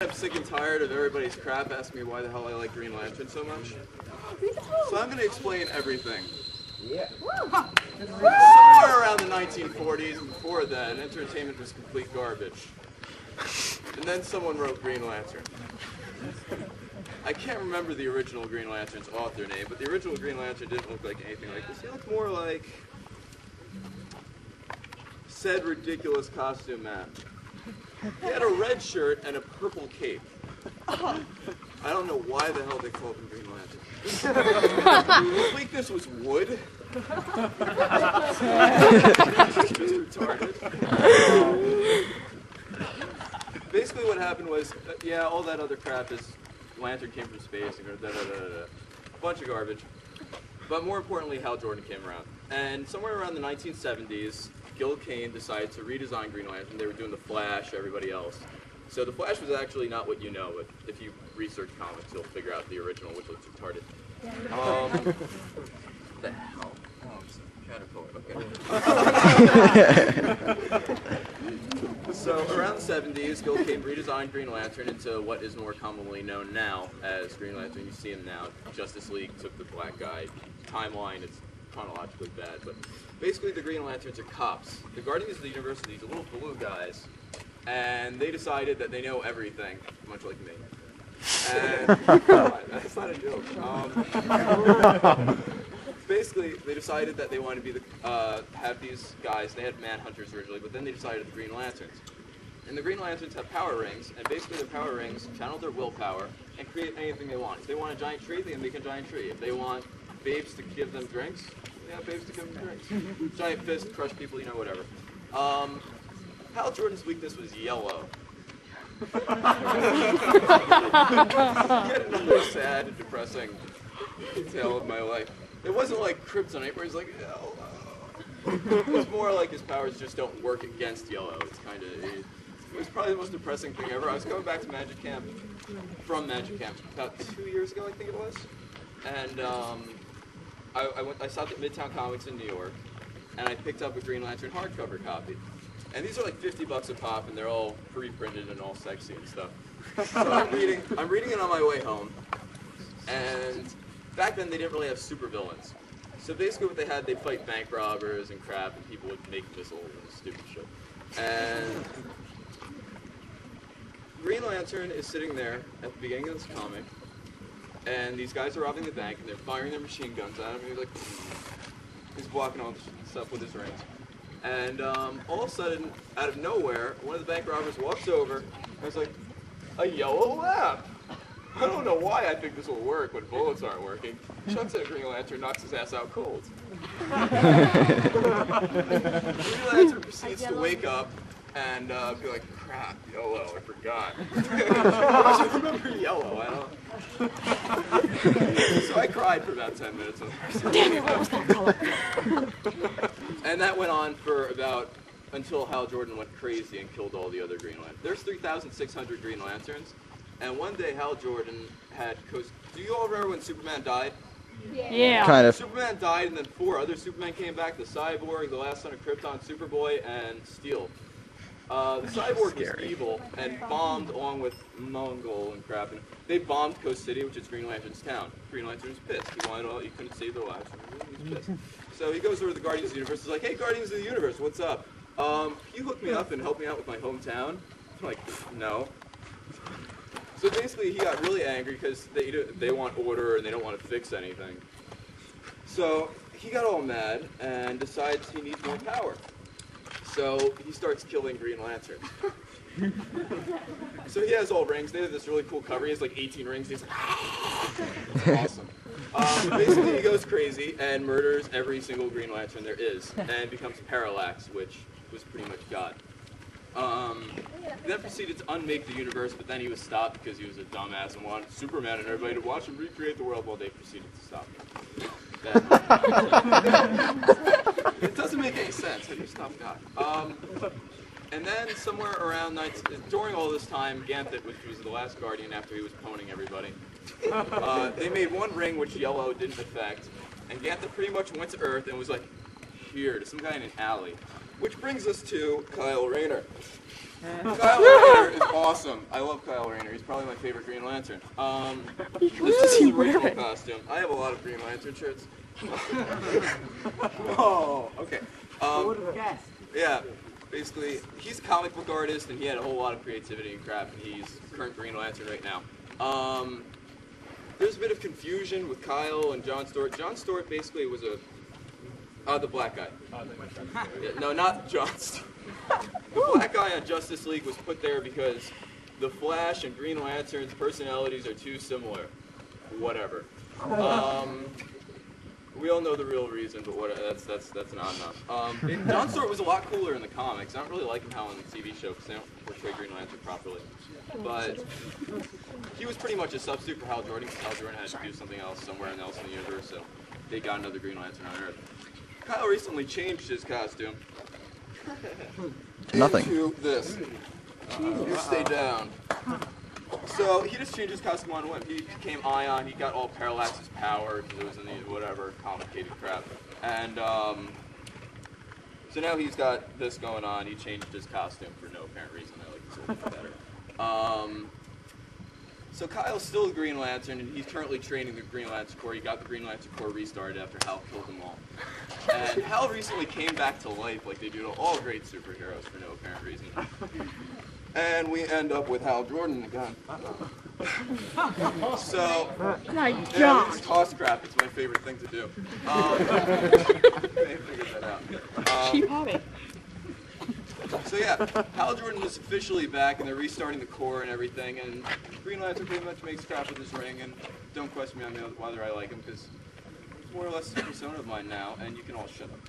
I'm sick and tired of everybody's crap asking me why the hell I like Green Lantern so much. So I'm going to explain everything. Yeah. Somewhere around the 1940s, and before then, entertainment was complete garbage. And then someone wrote Green Lantern. I can't remember the original Green Lantern's author name, but the original Green Lantern didn't look like anything like this. He looked more like said ridiculous costume man. He had a red shirt and a purple cape. I don't know why the hell they called him Green Lantern. His weakness was wood. Just retarded. Basically what happened was, yeah, all that other crap is Lantern came from space and a bunch of garbage. But more importantly, Hal Jordan came around. And somewhere around the 1970s, Gil Kane decided to redesign Green Lantern. They were doing the Flash, everybody else. So the Flash was actually not what you know, but if you research comics, you'll figure out the original, which looks retarded. The hell? Oh, it's a caterpillar. Okay. So around the 70s, Gil Kane redesigned Green Lantern into what is more commonly known now as Green Lantern. You see him now. Justice League took the black guy. Timeline is chronologically bad, but basically the Green Lanterns are cops. The Guardians of the Universe are these little blue guys, and they decided that they know everything, much like me. And that's not a joke. Basically, they decided that they wanted to be have these guys. They had Manhunters originally, but then they decided the Green Lanterns. And the Green Lanterns have power rings, and basically their power rings channel their willpower and create anything they want. If they want a giant tree, they can make a giant tree. If they want babes to give them drinks, they have babes to give them drinks. Giant fist, crush people, you know, whatever. Hal Jordan's weakness was yellow. He had another sad and depressing tale of my life. It wasn't like Kryptonite where he's like, yellow. It was more like his powers just don't work against yellow. It's kind of, it was probably the most depressing thing ever. I was coming back to Magic Camp, from Magic Camp, about 2 years ago, I think it was. And I stopped at Midtown Comics in New York, and I picked up a Green Lantern hardcover copy. And these are like $50 a pop, and they're all pre-printed and all sexy and stuff. So I'm reading it on my way home, and back then they didn't really have supervillains. So basically what they had, they'd fight bank robbers and crap, and people would make missiles and stupid shit. And Green Lantern is sitting there at the beginning of this comic, and these guys are robbing the bank, and they're firing their machine guns at him, and he's like, he's blocking all this stuff with his rings. And all of a sudden, out of nowhere, one of the bank robbers walks over, and it's like, a yellow lamp! I don't know why I think this will work when bullets aren't working. Chucks at a Green Lantern, knocks his ass out cold. Green Lantern proceeds to wake up and be like, crap, yellow, I forgot. I should remember yellow, I don't. So I cried for about 10 minutes. Damn it, what was that color? And that went on for about, until Hal Jordan went crazy and killed all the other Green Lanterns. There's 3,600 Green Lanterns, and one day Hal Jordan had, do you all remember when Superman died? Yeah. Kind of. Superman died, and then 4 other Supermen came back, the Cyborg, the Last Son of Krypton, Superboy, and Steel. The Cyborg was evil and bombed along with Mongol and crap. And they bombed Coast City, which is Green Lantern's town. Green Lantern was pissed. He wanted all, he couldn't save their lives. He was pissed. So he goes over to the Guardians of the Universe. He's like, hey, Guardians of the Universe, what's up? Can you hook me up and help me out with my hometown? I'm like, no. So basically, he got really angry because they want order and they don't want to fix anything. So he got all mad and decides he needs more power. So he starts killing Green Lanterns. So he has all rings. They have this really cool cover. He has like 18 rings. He's like, it's awesome. Basically, he goes crazy and murders every single Green Lantern there is, and becomes Parallax, which was pretty much God. He then proceeded to unmake the universe, but then he was stopped because he was a dumbass and wanted Superman and everybody to watch him recreate the world while they proceeded to stop him. It doesn't make any sense. How do you stop God? And then somewhere around during all this time, Ganthet, which was the last Guardian after he was pwning everybody, they made one ring which yellow didn't affect, and Ganthet pretty much went to Earth and was like, here, to some guy in an alley. Which brings us to Kyle Rayner. Kyle Rayner is awesome. I love Kyle Rayner. He's probably my favorite Green Lantern. This is his original costume. I have a lot of Green Lantern shirts. Oh, okay. Yeah, basically, he's a comic book artist, and he had a whole lot of creativity and crap, and he's current Green Lantern right now. There's a bit of confusion with Kyle and John Stewart. John Stewart basically was the black guy. Yeah, no, not John Stewart. The black guy on Justice League was put there because the Flash and Green Lantern's personalities are too similar. Whatever. We all know the real reason, but that's not enough. John Stewart was a lot cooler in the comics. I don't really like him how on the TV show because they don't portray Green Lantern properly. But he was pretty much a substitute for Hal Jordan because Hal Jordan had to do something else somewhere else in the universe, so they got another Green Lantern on Earth. Kyle recently changed his costume. Nothing. Into this. You stay down. So he just changed his costume on a whim. He became Ion. He got all Parallax's power because it was in the whatever complicated crap. And so now he's got this going on. He changed his costume for no apparent reason. I like this a little bit better. So Kyle's still the Green Lantern, and he's currently training the Green Lantern Corps. He got the Green Lantern Corps restarted after Hal killed them all. And Hal recently came back to life like they do to all great superheroes for no apparent reason. And we end up with Hal Jordan again. So, My yeah, God. it's toss crap. It's my favorite thing to do. They figured that out. Cheap hobby. So yeah, Hal Jordan is officially back, and they're restarting the Corps and everything, and Green Lantern pretty much makes crap with his ring, and don't question me on whether I like him, because it's more or less a persona of mine now, and you can all shut up.